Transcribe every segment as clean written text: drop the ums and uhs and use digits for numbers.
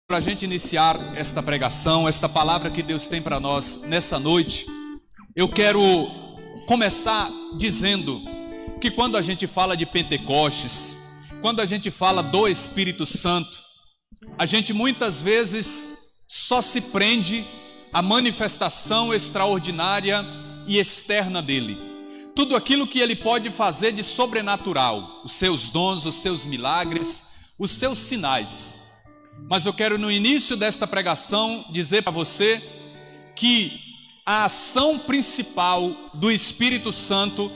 Para a gente iniciar esta pregação, esta palavra que Deus tem para nós nessa noite, eu quero começar dizendo que quando a gente fala de Pentecostes, quando a gente fala do Espírito Santo, a gente muitas vezes só se prende à manifestação extraordinária e externa dele. Tudo aquilo que ele pode fazer de sobrenatural, os seus dons, os seus milagres, os seus sinais. Mas eu quero no início desta pregação dizer para você que a ação principal do Espírito Santo,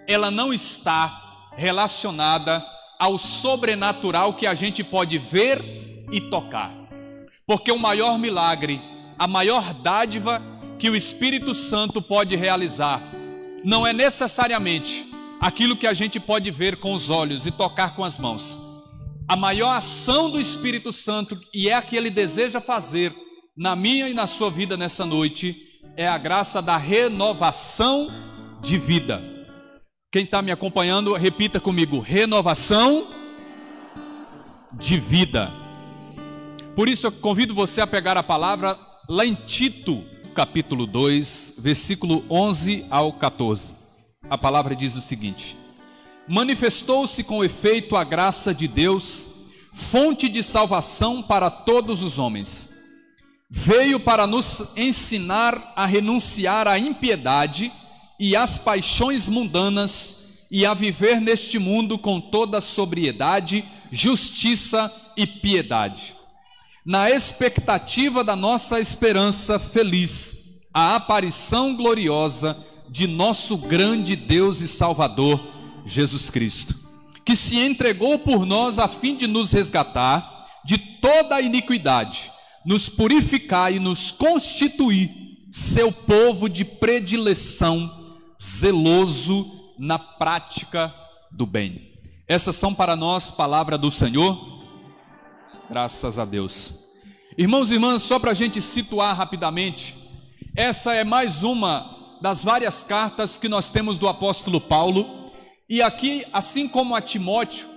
ela não está relacionada ao sobrenatural que a gente pode ver e tocar. Porque o maior milagre, a maior dádiva que o Espírito Santo pode realizar, não é necessariamente aquilo que a gente pode ver com os olhos e tocar com as mãos. A maior ação do Espírito Santo, e é a que ele deseja fazer na minha e na sua vida nessa noite, é a graça da renovação de vida. Quem está me acompanhando, repita comigo: renovação de vida. Por isso eu convido você a pegar a palavra lá em Tito, capítulo 2, versículo 11 ao 14. A palavra diz o seguinte: manifestou-se com efeito a graça de Deus, fonte de salvação para todos os homens. Veio para nos ensinar a renunciar à impiedade e às paixões mundanas e a viver neste mundo com toda sobriedade, justiça e piedade, na expectativa da nossa esperança feliz, a aparição gloriosa de nosso grande Deus e Salvador, Jesus Cristo, que se entregou por nós a fim de nos resgatar de toda a iniquidade, nos purificar e nos constituir seu povo de predileção, zeloso na prática do bem. Essas são para nós palavra do Senhor. Graças a Deus. Irmãos e irmãs, só para a gente situar rapidamente, essa é mais uma das várias cartas que nós temos do apóstolo Paulo. E aqui, assim como a Timóteo,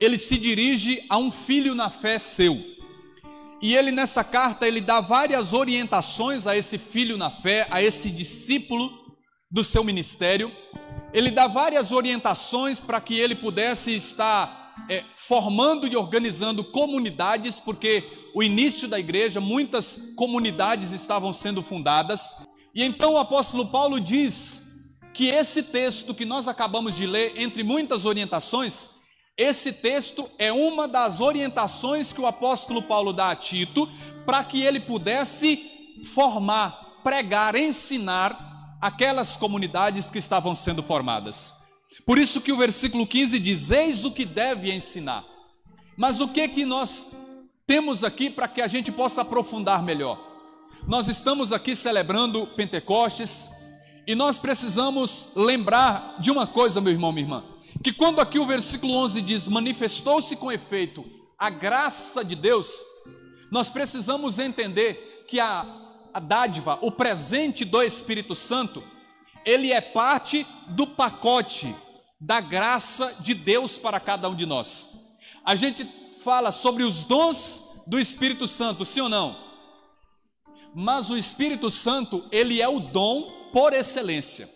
ele se dirige a um filho na fé seu. E ele nessa carta, ele dá várias orientações a esse filho na fé, a esse discípulo do seu ministério. Ele dá várias orientações para que ele pudesse estar formando e organizando comunidades, porque o início da igreja, muitas comunidades estavam sendo fundadas. E então o apóstolo Paulo diz que esse texto que nós acabamos de ler, entre muitas orientações, esse texto é uma das orientações que o apóstolo Paulo dá a Tito, para que ele pudesse formar, pregar, ensinar aquelas comunidades que estavam sendo formadas. Por isso que o versículo 15 diz: eis o que deve ensinar. Mas o que nós temos aqui para que a gente possa aprofundar melhor? Nós estamos aqui celebrando Pentecostes, e nós precisamos lembrar de uma coisa, meu irmão, minha irmã, que quando aqui o versículo 11 diz: manifestou-se com efeito a graça de Deus, nós precisamos entender que a dádiva, o presente do Espírito Santo, ele é parte do pacote da graça de Deus para cada um de nós. A gente fala sobre os dons do Espírito Santo, sim ou não? Mas o Espírito Santo, ele é o dom por excelência,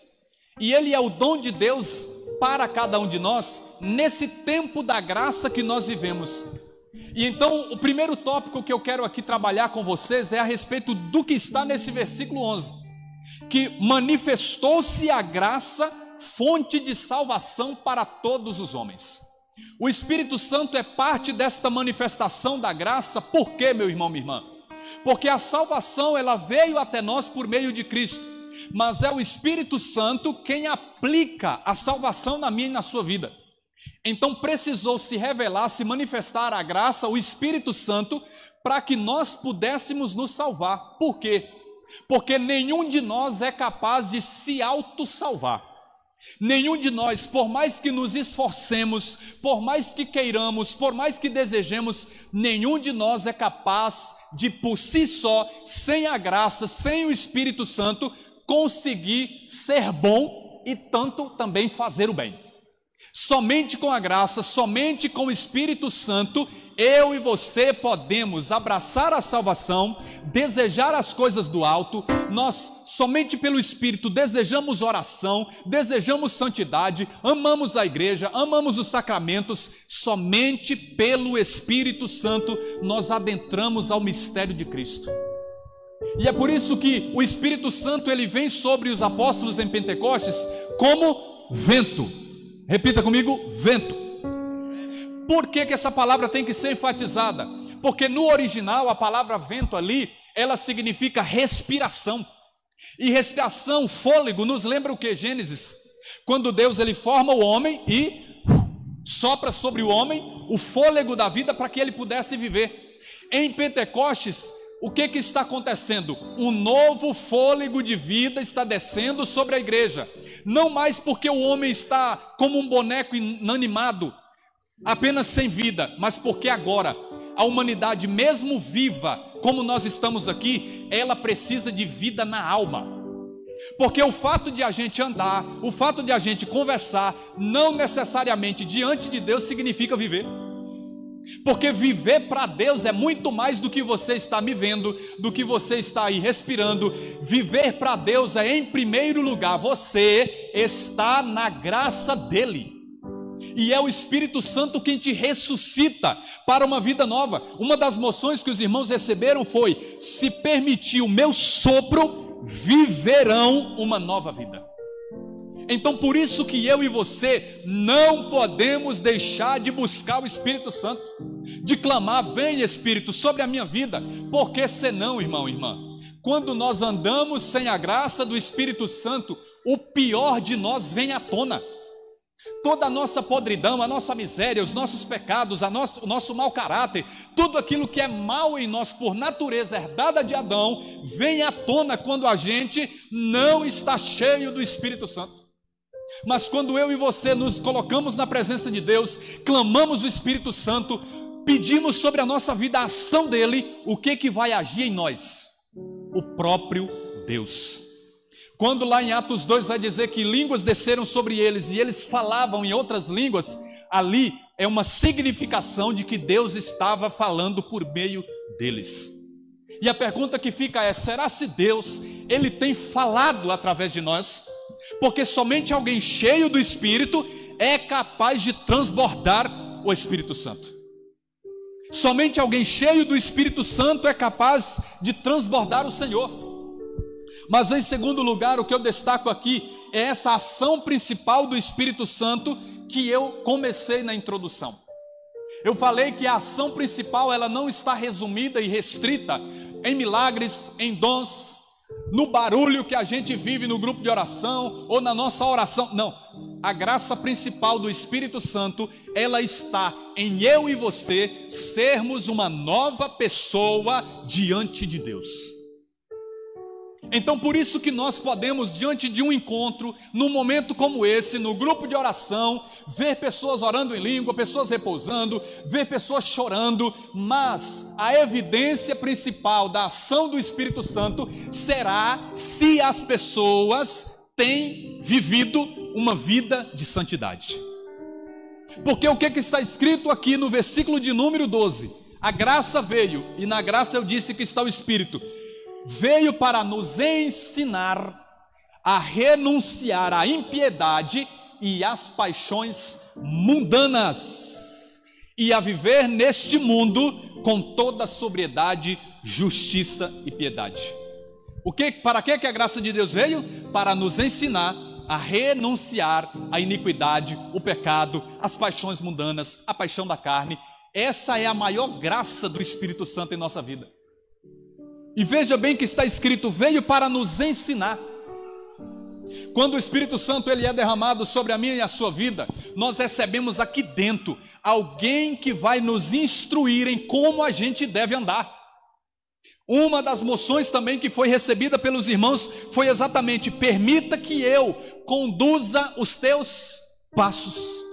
e ele é o dom de Deus para cada um de nós, nesse tempo da graça que nós vivemos. E então o primeiro tópico que eu quero aqui trabalhar com vocês é a respeito do que está nesse versículo 11, que manifestou-se a graça, fonte de salvação para todos os homens. O Espírito Santo é parte desta manifestação da graça. Por quê, meu irmão, minha irmã? Porque a salvação, ela veio até nós por meio de Cristo, mas é o Espírito Santo quem aplica a salvação na minha e na sua vida. Então precisou se revelar, se manifestar a graça, o Espírito Santo, para que nós pudéssemos nos salvar. Por quê? Porque nenhum de nós é capaz de se auto-salvar. Nenhum de nós, por mais que nos esforcemos, por mais que queiramos, por mais que desejemos, nenhum de nós é capaz de, por si só, sem a graça, sem o Espírito Santo, conseguir ser bom e tanto também fazer o bem. Somente com a graça, somente com o Espírito Santo eu e você podemos abraçar a salvação, desejar as coisas do alto. Nós somente pelo Espírito desejamos oração, desejamos santidade, amamos a igreja, amamos os sacramentos. Somente pelo Espírito Santo nós adentramos ao mistério de Cristo. E é por isso que o Espírito Santo ele vem sobre os apóstolos em Pentecostes como vento. Repita comigo, vento. Por que essa palavra tem que ser enfatizada? Porque no original a palavra vento ali, ela significa respiração. E respiração, fôlego, nos lembra o que? Gênesis. Quando Deus ele forma o homem e sopra sobre o homem o fôlego da vida para que ele pudesse viver. Em Pentecostes, o que está acontecendo? Um novo fôlego de vida está descendo sobre a igreja. Não mais porque o homem está como um boneco inanimado, apenas sem vida, mas porque agora a humanidade, mesmo viva, como nós estamos aqui, ela precisa de vida na alma. Porque o fato de a gente andar, o fato de a gente conversar, não necessariamente diante de Deus significa viver. Porque viver para Deus é muito mais do que você está me vendo, do que você está aí respirando. Viver para Deus é, em primeiro lugar, você está na graça dEle. E é o Espírito Santo quem te ressuscita para uma vida nova. Uma das moções que os irmãos receberam foi: se permitir o meu sopro, viverão uma nova vida. Então por isso que eu e você não podemos deixar de buscar o Espírito Santo, de clamar: vem Espírito sobre a minha vida. Porque senão, irmão, irmã, quando nós andamos sem a graça do Espírito Santo, o pior de nós vem à tona. Toda a nossa podridão, a nossa miséria, os nossos pecados, o nosso mau caráter, tudo aquilo que é mal em nós por natureza herdada de Adão, vem à tona quando a gente não está cheio do Espírito Santo. Mas quando eu e você nos colocamos na presença de Deus, clamamos o Espírito Santo, pedimos sobre a nossa vida a ação dele, o que vai agir em nós? O próprio Deus. Quando lá em Atos 2 vai dizer que línguas desceram sobre eles e eles falavam em outras línguas, ali é uma significação de que Deus estava falando por meio deles. E a pergunta que fica é: será se Deus, ele tem falado através de nós? Porque somente alguém cheio do Espírito é capaz de transbordar o Espírito Santo. Somente alguém cheio do Espírito Santo é capaz de transbordar o Senhor. Mas em segundo lugar, o que eu destaco aqui é essa ação principal do Espírito Santo que eu comecei na introdução. Eu falei que a ação principal ela não está resumida e restrita em milagres, em dons, no barulho que a gente vive no grupo de oração ou na nossa oração. Não, a graça principal do Espírito Santo, ela está em eu e você sermos uma nova pessoa diante de Deus. Então por isso que nós podemos, diante de um encontro, num momento como esse, no grupo de oração, ver pessoas orando em língua, pessoas repousando, ver pessoas chorando, mas a evidência principal da ação do Espírito Santo será se as pessoas têm vivido uma vida de santidade. Porque o que está escrito aqui no versículo de número 12? A graça veio, e na graça eu disse que está o Espírito. Veio para nos ensinar a renunciar à impiedade e às paixões mundanas e a viver neste mundo com toda sobriedade, justiça e piedade. Para que a graça de Deus veio? Para nos ensinar a renunciar à iniquidade, o pecado, as paixões mundanas, a paixão da carne. Essa é a maior graça do Espírito Santo em nossa vida. E veja bem que está escrito: veio para nos ensinar. Quando o Espírito Santo ele é derramado sobre a minha e a sua vida, nós recebemos aqui dentro alguém que vai nos instruir em como a gente deve andar. Uma das moções também que foi recebida pelos irmãos foi exatamente: permita que eu conduza os teus passos.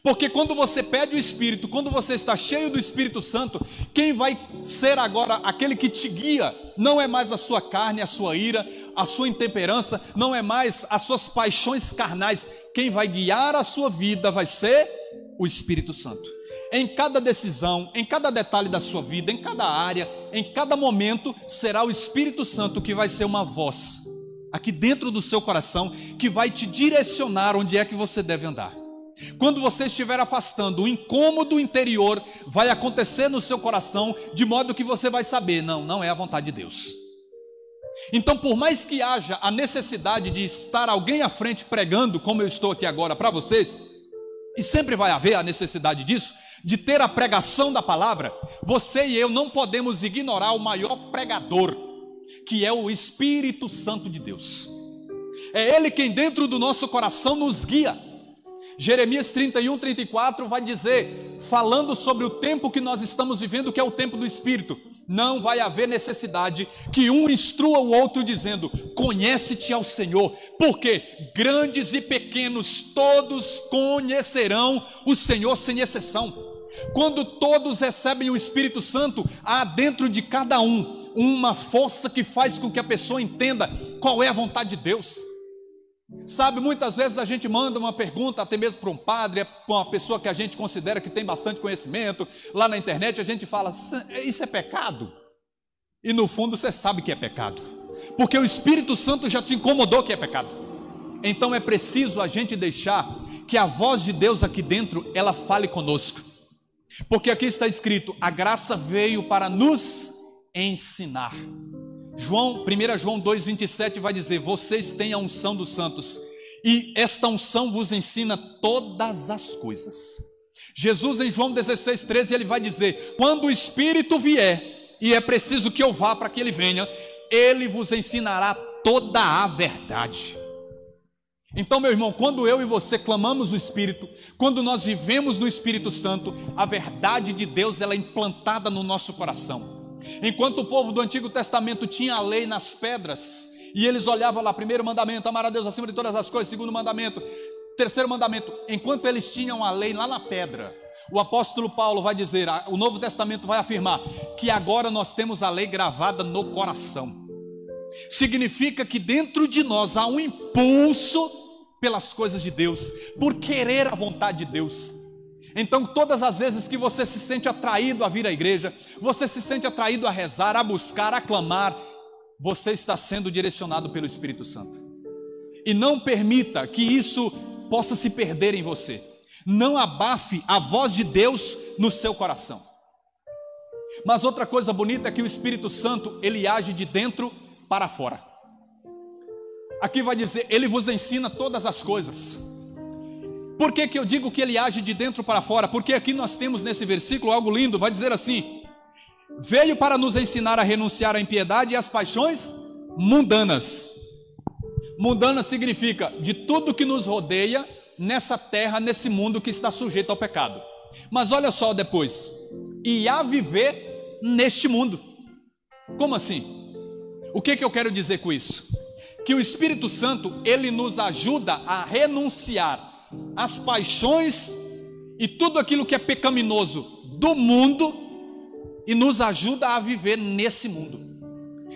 Porque quando você pede o Espírito, quando você está cheio do Espírito Santo, quem vai ser agora aquele que te guia, não é mais a sua carne, a sua ira, a sua intemperança, não é mais as suas paixões carnais. Quem vai guiar a sua vida vai ser o Espírito Santo. Em cada decisão, em cada detalhe da sua vida, em cada área, em cada momento, será o Espírito Santo que vai ser uma voz aqui dentro do seu coração, que vai te direcionar onde é que você deve andar. Quando você estiver afastando, o incômodo interior vai acontecer no seu coração, de modo que você vai saber, não é a vontade de Deus. Então, por mais que haja a necessidade de estar alguém à frente pregando, como eu estou aqui agora para vocês, e sempre vai haver a necessidade disso, de ter a pregação da palavra, você e eu não podemos ignorar o maior pregador, que é o Espírito Santo de Deus. É Ele quem dentro do nosso coração nos guia. Jeremias 31:34 vai dizer, falando sobre o tempo que nós estamos vivendo, que é o tempo do Espírito: não vai haver necessidade que um instrua o outro dizendo, conhece-te ao Senhor, porque grandes e pequenos todos conhecerão o Senhor sem exceção. Quando todos recebem o Espírito Santo, há dentro de cada um uma força que faz com que a pessoa entenda qual é a vontade de Deus. Sabe, muitas vezes a gente manda uma pergunta até mesmo para um padre, para uma pessoa que a gente considera que tem bastante conhecimento, lá na internet a gente fala, isso é pecado? E no fundo você sabe que é pecado, porque o Espírito Santo já te incomodou que é pecado. Então é preciso a gente deixar que a voz de Deus aqui dentro, ela fale conosco, porque aqui está escrito, a graça veio para nos ensinar. 1 João 2,27 vai dizer, vocês têm a unção dos santos, e esta unção vos ensina todas as coisas. Jesus em João 16,13 ele vai dizer, quando o Espírito vier, e é preciso que eu vá para que ele venha, ele vos ensinará toda a verdade. Então, meu irmão, quando eu e você clamamos o Espírito, quando nós vivemos no Espírito Santo, a verdade de Deus ela é implantada no nosso coração. Enquanto o povo do Antigo Testamento tinha a lei nas pedras, e eles olhavam lá, primeiro mandamento, amar a Deus acima de todas as coisas, segundo mandamento, terceiro mandamento, enquanto eles tinham a lei lá na pedra, o apóstolo Paulo vai dizer, o Novo Testamento vai afirmar, que agora nós temos a lei gravada no coração. Significa que dentro de nós há um impulso pelas coisas de Deus, por querer a vontade de Deus. Então todas as vezes que você se sente atraído a vir à igreja, você se sente atraído a rezar, a buscar, a clamar, você está sendo direcionado pelo Espírito Santo. E não permita que isso possa se perder em você. Não abafe a voz de Deus no seu coração. Mas outra coisa bonita é que o Espírito Santo, ele age de dentro para fora. Aqui vai dizer, ele vos ensina todas as coisas. Por que eu digo que ele age de dentro para fora? Porque aqui nós temos nesse versículo algo lindo, vai dizer assim, veio para nos ensinar a renunciar à impiedade e às paixões mundanas. Mundana significa de tudo que nos rodeia nessa terra, nesse mundo que está sujeito ao pecado. Mas olha só depois, e a viver neste mundo. Como assim? O que eu quero dizer com isso? Que o Espírito Santo, ele nos ajuda a renunciar às paixões e tudo aquilo que é pecaminoso do mundo e nos ajuda a viver nesse mundo.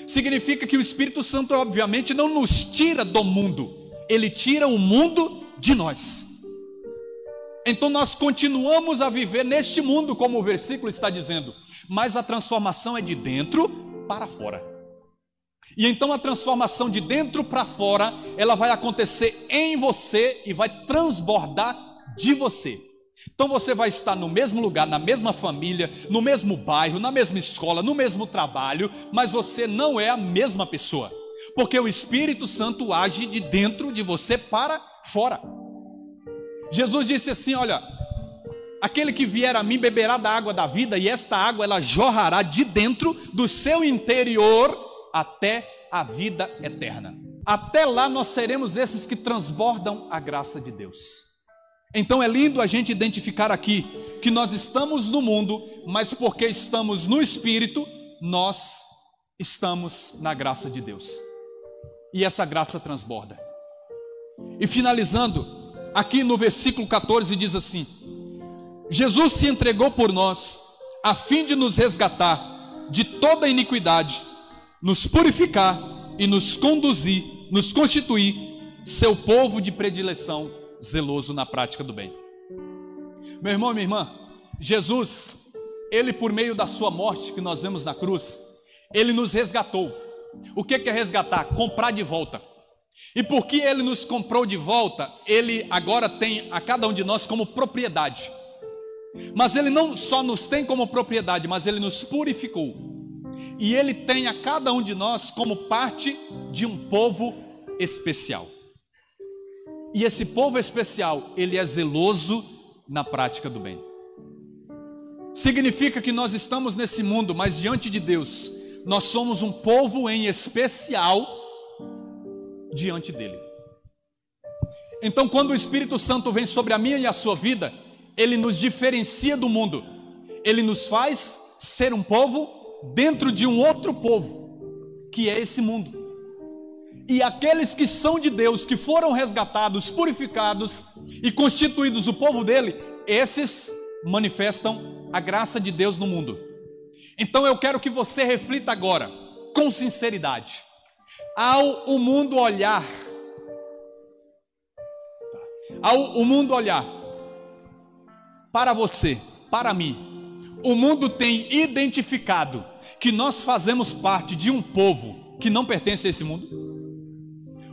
Significa que o Espírito Santo, obviamente, não nos tira do mundo, ele tira o mundo de nós. Então nós continuamos a viver neste mundo, como o versículo está dizendo, mas a transformação é de dentro para fora. E então a transformação de dentro para fora, ela vai acontecer em você e vai transbordar de você. Então você vai estar no mesmo lugar, na mesma família, no mesmo bairro, na mesma escola, no mesmo trabalho, mas você não é a mesma pessoa, porque o Espírito Santo age de dentro de você para fora. Jesus disse assim, olha, aquele que vier a mim beberá da água da vida, e esta água ela jorrará de dentro do seu interior até a vida eterna. Até lá nós seremos esses que transbordam a graça de Deus. Então é lindo a gente identificar aqui que nós estamos no mundo, mas porque estamos no Espírito, nós estamos na graça de Deus. E essa graça transborda. E finalizando, aqui no versículo 14 diz assim, Jesus se entregou por nós, a fim de nos resgatar de toda iniquidade, nos purificar e nos conduzir, nos constituir seu povo de predileção, zeloso na prática do bem. Meu irmão e minha irmã, Jesus, ele por meio da sua morte que nós vemos na cruz, ele nos resgatou. O que é resgatar? Comprar de volta. E porque ele nos comprou de volta, ele agora tem a cada um de nós como propriedade. Mas ele não só nos tem como propriedade, mas ele nos purificou. E ele tem a cada um de nós como parte de um povo especial. E esse povo especial, ele é zeloso na prática do bem. Significa que nós estamos nesse mundo, mas diante de Deus, nós somos um povo em especial diante dele. Então, quando o Espírito Santo vem sobre a minha e a sua vida, ele nos diferencia do mundo. Ele nos faz ser um povo dentro de um outro povo, que é esse mundo. E aqueles que são de Deus, que foram resgatados, purificados e constituídos o povo dele, esses manifestam a graça de Deus no mundo. Então eu quero que você reflita agora, com sinceridade, ao o mundo olhar para você, para mim, o mundo tem identificado que nós fazemos parte de um povo que não pertence a esse mundo?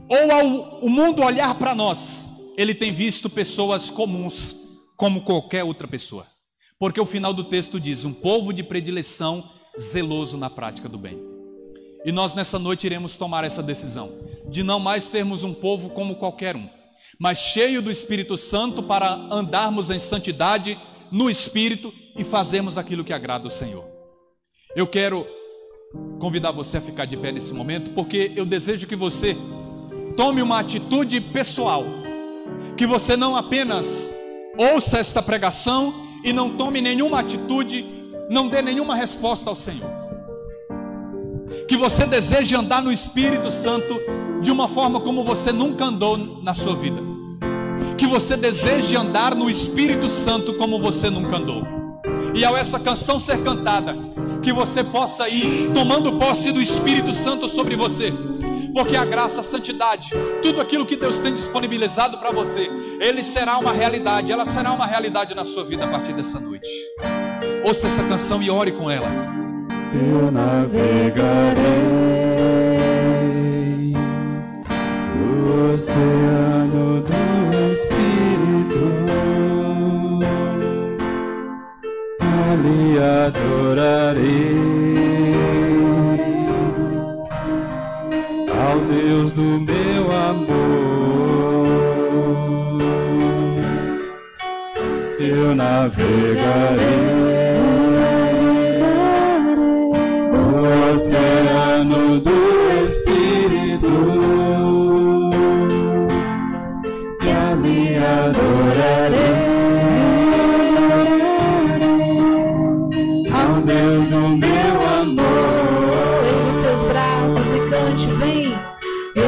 Ou ao o mundo olhar para nós, ele tem visto pessoas comuns como qualquer outra pessoa? Porque o final do texto diz, um povo de predileção, zeloso na prática do bem. E nós nessa noite iremos tomar essa decisão, de não mais sermos um povo como qualquer um, mas cheio do Espírito Santo para andarmos em santidade no Espírito e fazermos aquilo que agrada ao Senhor. Eu quero convidar você a ficar de pé nesse momento, porque eu desejo que você tome uma atitude pessoal, que você não apenas ouça esta pregação e não tome nenhuma atitude, não dê nenhuma resposta ao Senhor. Que você deseje andar no Espírito Santo de uma forma como você nunca andou na sua vida. Que você deseje andar no Espírito Santo como você nunca andou. E ao essa canção ser cantada, que você possa ir tomando posse do Espírito Santo sobre você. Porque a graça, a santidade, tudo aquilo que Deus tem disponibilizado para você, ele será uma realidade, ela será uma realidade na sua vida a partir dessa noite. Ouça essa canção e ore com ela. Eu navegarei no oceano do Espírito, ali adorarei ao Deus do meu amor. Eu navegarei no oceano do Espírito e ali adorarei ao Deus do meu amor. Erga os seus braços e cante, vem.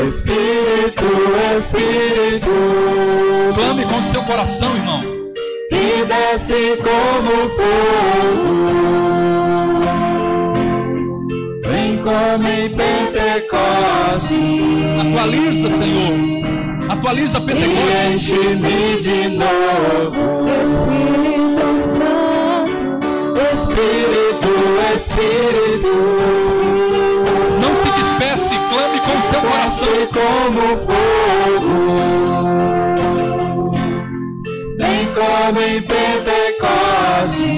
Espírito, Espírito, Clame com o seu coração, irmão. que desce como fogo, vem como em Pentecoste, Atualiza, Senhor. Atualiza e Pentecostes. enche-me de novo. Espírito Santo, Espírito, Espírito, Não se despece, clame com o seu coração. desce como fogo, vem como em Pentecoste,